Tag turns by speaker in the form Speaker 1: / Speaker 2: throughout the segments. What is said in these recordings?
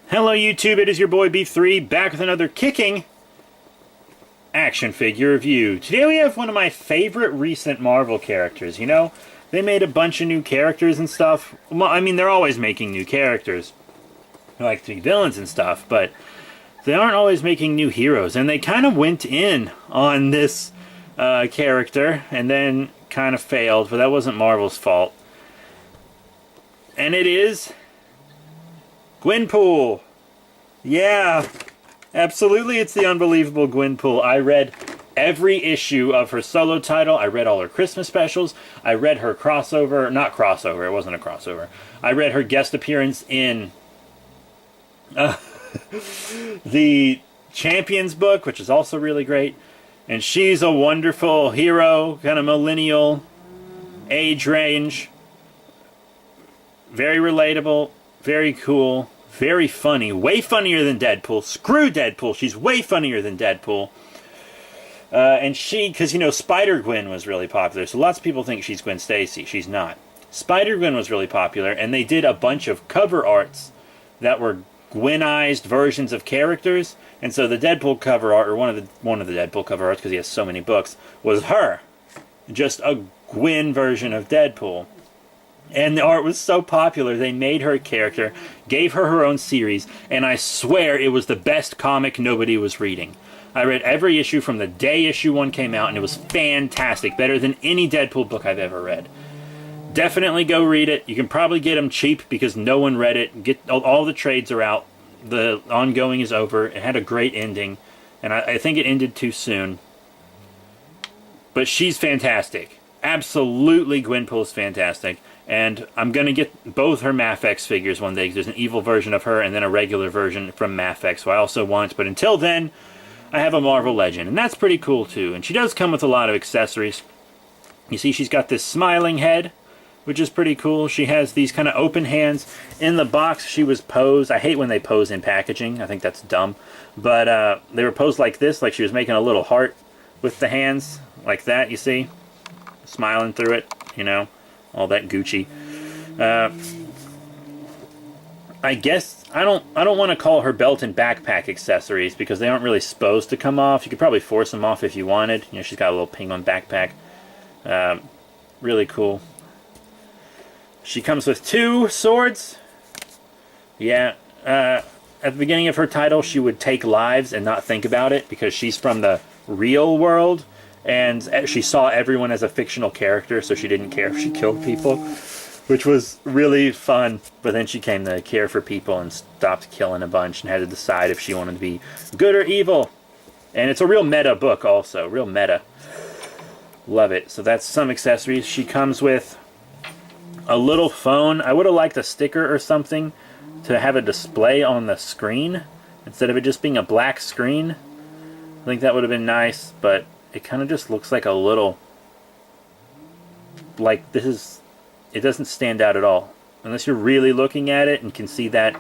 Speaker 1: Hello YouTube, it is your boy B3 back with another kicking action figure review. Today we have one of my favorite recent Marvel characters. You know, they made a bunch of new characters and stuff. Well, I mean, they're always making new characters, like to be villains and stuff, but they aren't always making new heroes. And they kind of went in on this character and then kind of failed, but that wasn't Marvel's fault. And it is Gwenpool. Yeah, absolutely, it's the unbelievable Gwenpool. I read every issue of her solo title. I read all her Christmas specials. I read her crossover, not crossover, it wasn't a crossover. I read her guest appearance in the Champions book, which is also really great. And she's a wonderful hero, kind of millennial age range. Very relatable, very cool, very funny, way funnier than Deadpool. Screw Deadpool, she's way funnier than Deadpool. And she, because you know, Spider-Gwen was really popular, so lots of people think she's Gwen Stacy. She's not. Spider-Gwen was really popular, and they did a bunch of cover arts that were Gwenized versions of characters. And so the Deadpool cover art, or one of the Deadpool cover arts, because he has so many books, was her. Just a Gwen version of Deadpool. And the art was so popular, they made her a character, gave her her own series, and I swear it was the best comic nobody was reading. I read every issue from the day issue 1 came out, and it was fantastic. Better than any Deadpool book I've ever read. Definitely go read it. You can probably get them cheap because no one read it. Get all the trades are out. The ongoing is over. It had a great ending, and I think it ended too soon. But she's fantastic. Absolutely, Gwenpool's fantastic. And I'm going to get both her Mafex figures one day. There's an evil version of her and then a regular version from Mafex, so I also want. But until then, I have a Marvel Legend, and that's pretty cool too. And she does come with a lot of accessories. You see, she's got this smiling head, which is pretty cool. She has these kind of open hands. In the box, she was posed. I hate when they pose in packaging. I think that's dumb. But they were posed like this, like she was making a little heart with the hands, like that, you see? Smiling through it, you know? All that Gucci. I guess I don't want to call her belt and backpack accessories because they aren't really supposed to come off. You could probably force them off if you wanted. You know, she's got a little penguin backpack. Really cool. She comes with 2 swords. Yeah. At the beginning of her title, she would take lives and not think about it because she's from the real world. And she saw everyone as a fictional character, so she didn't care if she killed people, which was really fun. But then she came to care for people and stopped killing a bunch and had to decide if she wanted to be good or evil. And it's a real meta book also, real meta. Love it. So that's some accessories. She comes with a little phone. I would have liked a sticker or something to have a display on the screen instead of it just being a black screen. I think that would have been nice, but it kind of just looks like a little, like it doesn't stand out at all. Unless you're really looking at it and can see that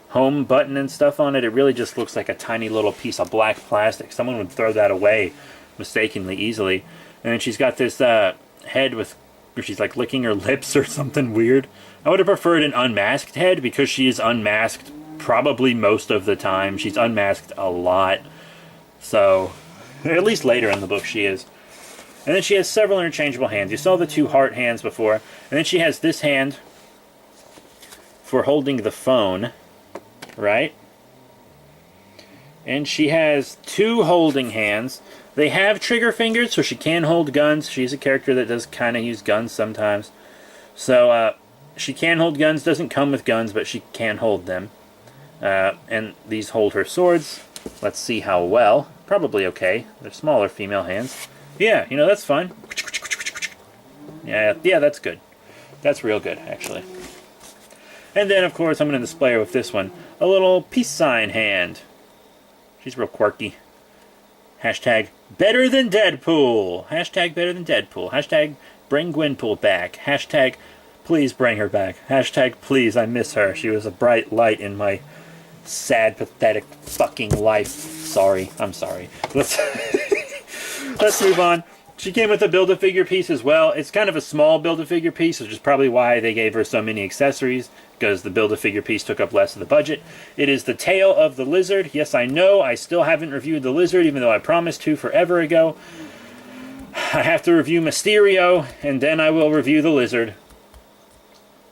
Speaker 1: home button and stuff on it, it really just looks like a tiny little piece of black plastic. Someone would throw that away mistakenly easily. And then she's got this head with, where she's like licking her lips or something weird. I would have preferred an unmasked head because she is unmasked probably most of the time. She's unmasked a lot. So, at least later in the book she is. And then she has several interchangeable hands. You saw the 2 heart hands before. And then she has this hand for holding the phone, right? And she has 2 holding hands. They have trigger fingers, so she can hold guns. She's a character that does kind of use guns sometimes. So, she can hold guns. Doesn't come with guns, but she can hold them. And these hold her swords. Let's see how well. Probably okay. They're smaller female hands. Yeah, you know, that's fine. Yeah, that's good. That's real good, actually. And then, of course, I'm going to display her with this one. A little peace sign hand. She's real quirky. Hashtag better than Deadpool. Hashtag better than Deadpool. Hashtag bring Gwenpool back. Hashtag please bring her back. Hashtag please, I miss her. She was a bright light in my sad, pathetic fucking life. Sorry. I'm sorry. Let's move on She came with a Build-A-Figure piece as well. It's kind of a small Build-A-Figure piece, which is probably why they gave her so many accessories, because the Build-A-Figure piece took up less of the budget. It is the tail of the lizard. Yes, I know, I still haven't reviewed the lizard, even though I promised to forever ago. I have to review Mysterio, and then I will review the lizard.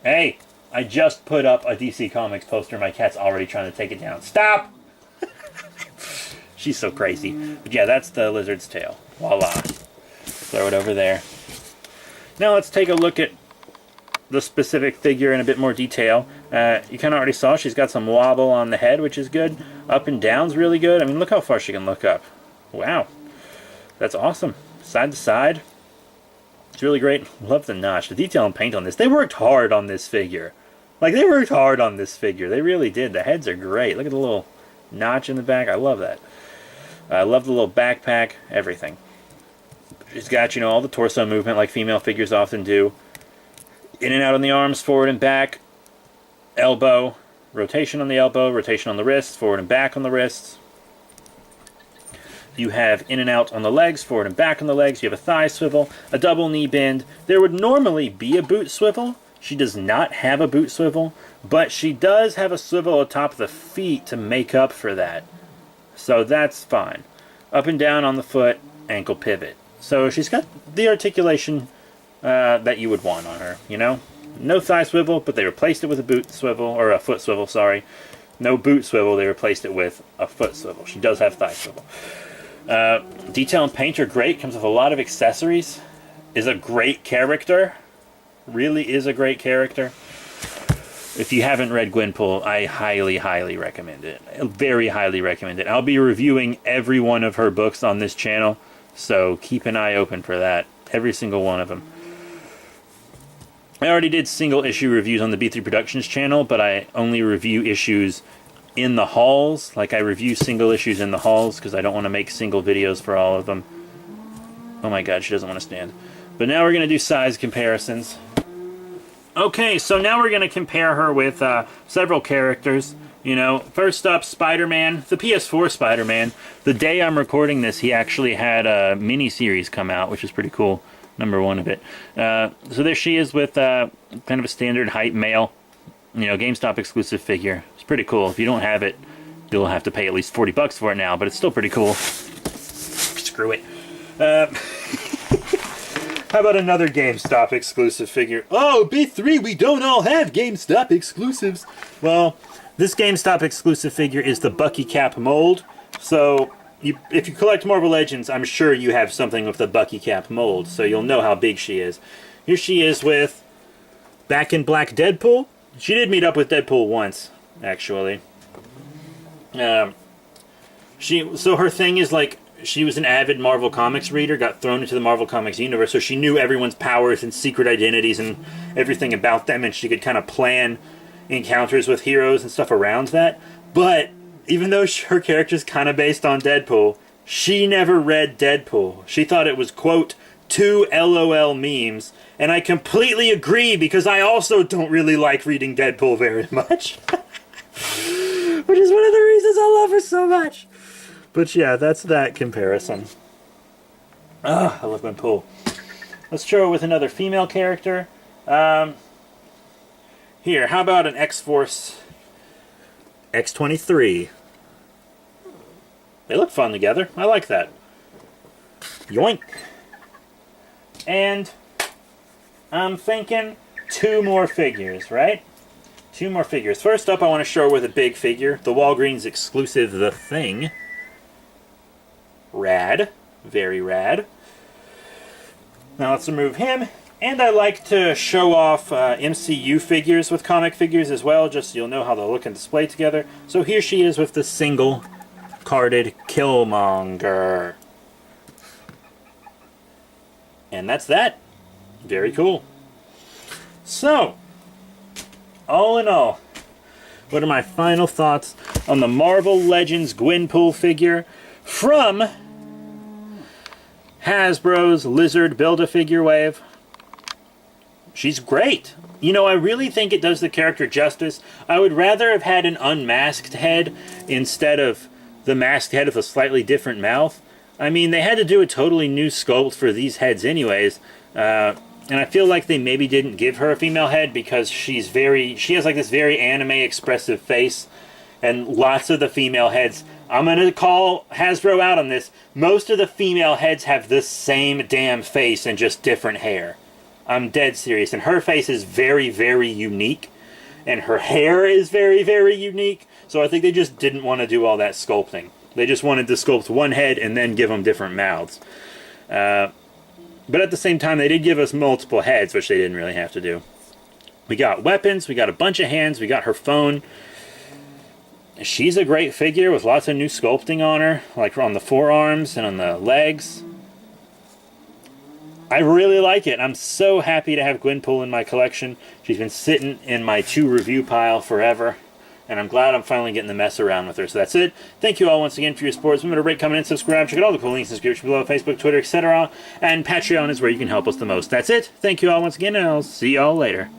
Speaker 1: Hey, I just put up a DC Comics poster. My cat's already trying to take it down. Stop! She's so crazy. But yeah, that's the lizard's tail. Voila. Throw it over there. Now let's take a look at the specific figure in a bit more detail. You kind of already saw she's got some wobble on the head, which is good. Up and down's really good. I mean, look how far she can look up. Wow. That's awesome. Side to side. It's really great. Love the notch. The detail and paint on this. They worked hard on this figure. Like, they worked hard on this figure. They really did. The heads are great. Look at the little notch in the back. I love that. I love the little backpack. Everything. She's got, you know, all the torso movement like female figures often do. In and out on the arms, forward and back. Elbow. Rotation on the elbow, rotation on the wrists, forward and back on the wrists. You have in and out on the legs, forward and back on the legs. You have a thigh swivel, a double knee bend. There would normally be a boot swivel. She does not have a boot swivel, but she does have a swivel atop the feet to make up for that. So that's fine. Up and down on the foot, ankle pivot. So she's got the articulation that you would want on her, you know? No thigh swivel, but they replaced it with a boot swivel, or a foot swivel, sorry. No boot swivel, they replaced it with a foot swivel. She does have thigh swivel. Detail and paint are great, comes with a lot of accessories. Is a great character. Really is a great character. If you haven't read Gwenpool, I highly, highly recommend it. Very highly recommend it. I'll be reviewing every one of her books on this channel, so keep an eye open for that. Every single one of them. I already did single issue reviews on the B3 Productions channel, but I only review issues in the hauls. Like, I review single issues in the hauls because I don't want to make single videos for all of them. Oh my god, she doesn't want to stand. But now we're going to do size comparisons. Okay, so now we're going to compare her with several characters. You know, first up, Spider-Man, the PS4 Spider-Man. The day I'm recording this, he actually had a mini-series come out, which is pretty cool. #1 of it. So there she is with kind of a standard height male, you know, GameStop exclusive figure. It's pretty cool. If you don't have it, you'll have to pay at least $40 for it now, but it's still pretty cool. Screw it. How about another GameStop exclusive figure? Oh, B3, we don't all have GameStop exclusives. Well, this GameStop exclusive figure is the Bucky Cap mold. So, if you collect Marvel Legends, I'm sure you have something with the Bucky Cap mold, so you'll know how big she is. Here she is with Back in Black Deadpool. She did meet up with Deadpool once, actually. So her thing is, like, she was an avid Marvel Comics reader, got thrown into the Marvel Comics universe, so she knew everyone's powers and secret identities and everything about them, and she could kind of plan encounters with heroes and stuff around that. But even though her character's kind of based on Deadpool, she never read Deadpool. She thought it was, quote, 2 LOL memes, and I completely agree because I also don't really like reading Deadpool very much. Which is one of the reasons I love her so much. But yeah, that's that comparison. I love Gwenpool. Let's show her with another female character. Here, how about an X-Force X-23? They look fun together. I like that. Yoink. And I'm thinking 2 more figures, right? 2 more figures. First up, I want to show her with a big figure. The Walgreens exclusive The Thing. Rad. Very rad. Now let's remove him. And I like to show off MCU figures with comic figures as well, just so you'll know how they'll look and display together. So here she is with the single carded Killmonger. And that's that. Very cool. So, all in all, what are my final thoughts on the Marvel Legends Gwenpool figure from Hasbro's Lizard Build-A-Figure wave? She's great. You know, I really think it does the character justice. I would rather have had an unmasked head instead of the masked head with a slightly different mouth. I mean, they had to do a totally new sculpt for these heads anyways. And I feel like they maybe didn't give her a female head because she has like this very anime expressive face. And lots of the female heads, I'm going to call Hasbro out on this. Most of the female heads have the same damn face and just different hair. I'm dead serious. And her face is very, very unique. And her hair is very, very unique. So I think they just didn't want to do all that sculpting. They just wanted to sculpt one head and then give them different mouths. But at the same time, they did give us multiple heads, which they didn't really have to do. We got weapons, we got a bunch of hands, we got her phone. She's a great figure with lots of new sculpting on her, like on the forearms and on the legs. I really like it. I'm so happy to have Gwenpool in my collection. She's been sitting in my to-review pile forever. And I'm glad I'm finally getting to mess around with her. So that's it. Thank you all once again for your support. Remember to rate, comment, and subscribe. Check out all the cool links in the description below. Facebook, Twitter, etc. And Patreon is where you can help us the most. That's it. Thank you all once again, and I'll see you all later.